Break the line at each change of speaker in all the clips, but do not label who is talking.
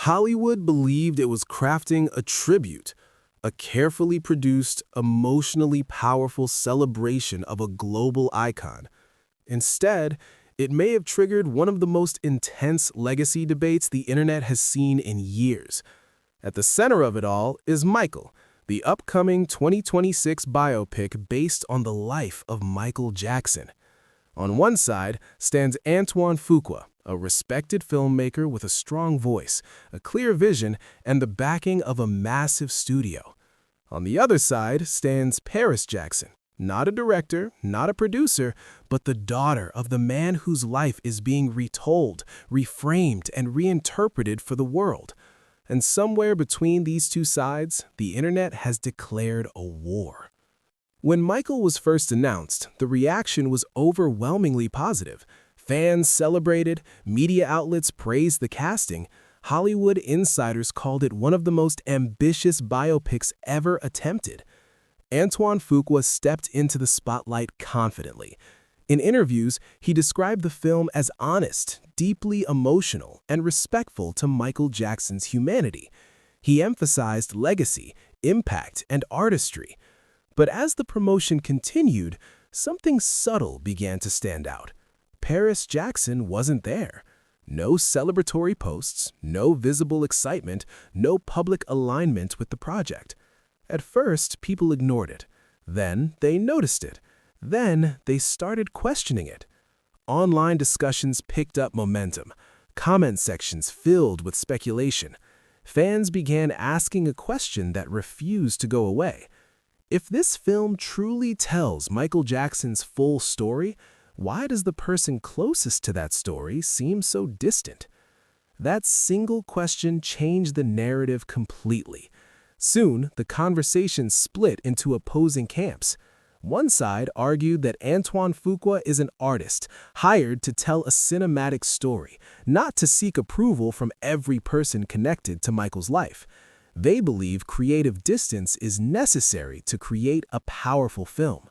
Hollywood believed it was crafting a tribute, a carefully produced, emotionally powerful celebration of a global icon. Instead, it may have triggered one of the most intense legacy debates the internet has seen in years. At the center of it all is Michael, the upcoming 2026 biopic based on the life of Michael Jackson. On one side stands Antoine Fuqua, a respected filmmaker with a strong voice, a clear vision, and the backing of a massive studio. On the other side stands Paris Jackson, not a director, not a producer, but the daughter of the man whose life is being retold, reframed, and reinterpreted for the world. And somewhere between these two sides, the internet has declared a war. When Michael was first announced, the reaction was overwhelmingly positive. Fans celebrated, media outlets praised the casting. Hollywood insiders called it one of the most ambitious biopics ever attempted. Antoine Fuqua stepped into the spotlight confidently. In interviews, he described the film as honest, deeply emotional, and respectful to Michael Jackson's humanity. He emphasized legacy, impact, and artistry. But as the promotion continued, something subtle began to stand out. Paris Jackson wasn't there. No celebratory posts, no visible excitement, no public alignment with the project. At first, people ignored it. Then they noticed it. Then they started questioning it. Online discussions picked up momentum. Comment sections filled with speculation. Fans began asking a question that refused to go away. If this film truly tells Michael Jackson's full story, why does the person closest to that story seem so distant? That single question changed the narrative completely. Soon, the conversation split into opposing camps. One side argued that Antoine Fuqua is an artist, hired to tell a cinematic story, not to seek approval from every person connected to Michael's life. They believe creative distance is necessary to create a powerful film.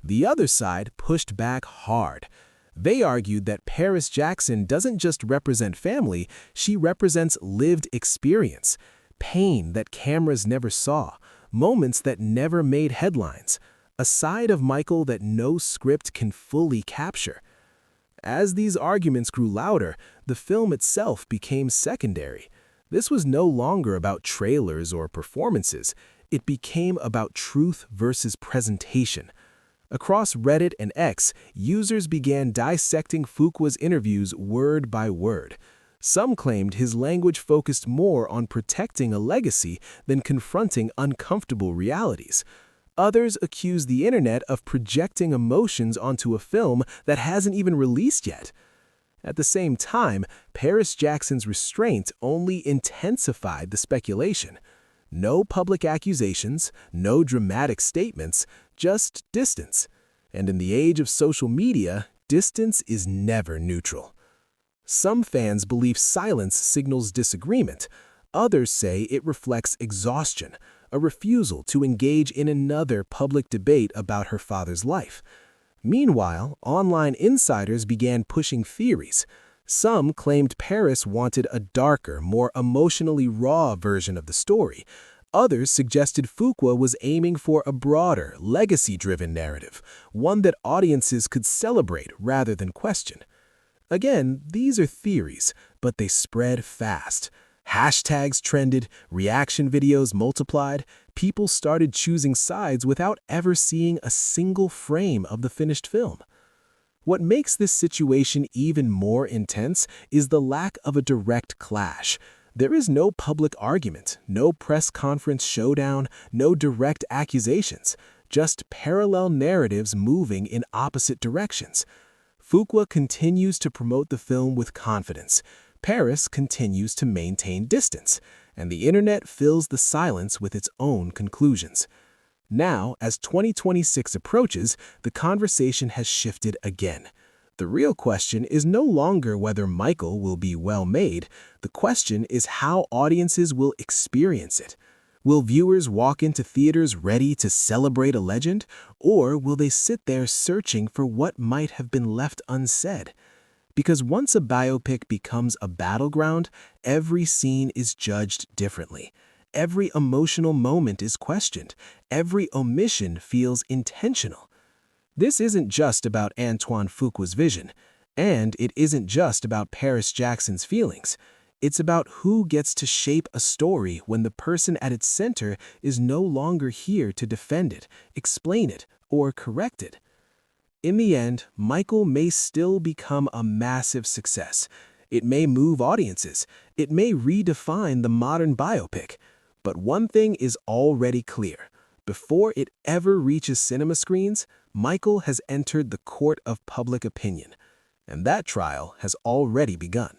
The other side pushed back hard. They argued that Paris Jackson doesn't just represent family, she represents lived experience, pain that cameras never saw, moments that never made headlines, a side of Michael that no script can fully capture. As these arguments grew louder, the film itself became secondary. This was no longer about trailers or performances. It became about truth versus presentation. Across Reddit and X, users began dissecting Fuqua's interviews word by word. Some claimed his language focused more on protecting a legacy than confronting uncomfortable realities. Others accused the internet of projecting emotions onto a film that hasn't even released yet. At the same time, Paris Jackson's restraint only intensified the speculation. No public accusations, no dramatic statements, just distance. And in the age of social media, distance is never neutral. Some fans believe silence signals disagreement. Others say it reflects exhaustion, a refusal to engage in another public debate about her father's life. Meanwhile, online insiders began pushing theories. Some claimed Paris wanted a darker, more emotionally raw version of the story. Others suggested Fuqua was aiming for a broader, legacy-driven narrative, one that audiences could celebrate rather than question. Again, these are theories, but they spread fast. Hashtags trended, reaction videos multiplied, people started choosing sides without ever seeing a single frame of the finished film. What makes this situation even more intense is the lack of a direct clash. There is no public argument, no press conference showdown, no direct accusations, just parallel narratives moving in opposite directions. Fuqua continues to promote the film with confidence. Paris continues to maintain distance, and the internet fills the silence with its own conclusions. Now, as 2026 approaches, the conversation has shifted again. The real question is no longer whether Michael will be well made. The question is how audiences will experience it. Will viewers walk into theaters ready to celebrate a legend, or will they sit there searching for what might have been left unsaid? Because once a biopic becomes a battleground, every scene is judged differently. Every emotional moment is questioned. Every omission feels intentional. This isn't just about Antoine Fuqua's vision, and it isn't just about Paris Jackson's feelings. It's about who gets to shape a story when the person at its center is no longer here to defend it, explain it, or correct it. In the end, Michael may still become a massive success. It may move audiences. It may redefine the modern biopic. But one thing is already clear. Before it ever reaches cinema screens, Michael has entered the court of public opinion. And that trial has already begun.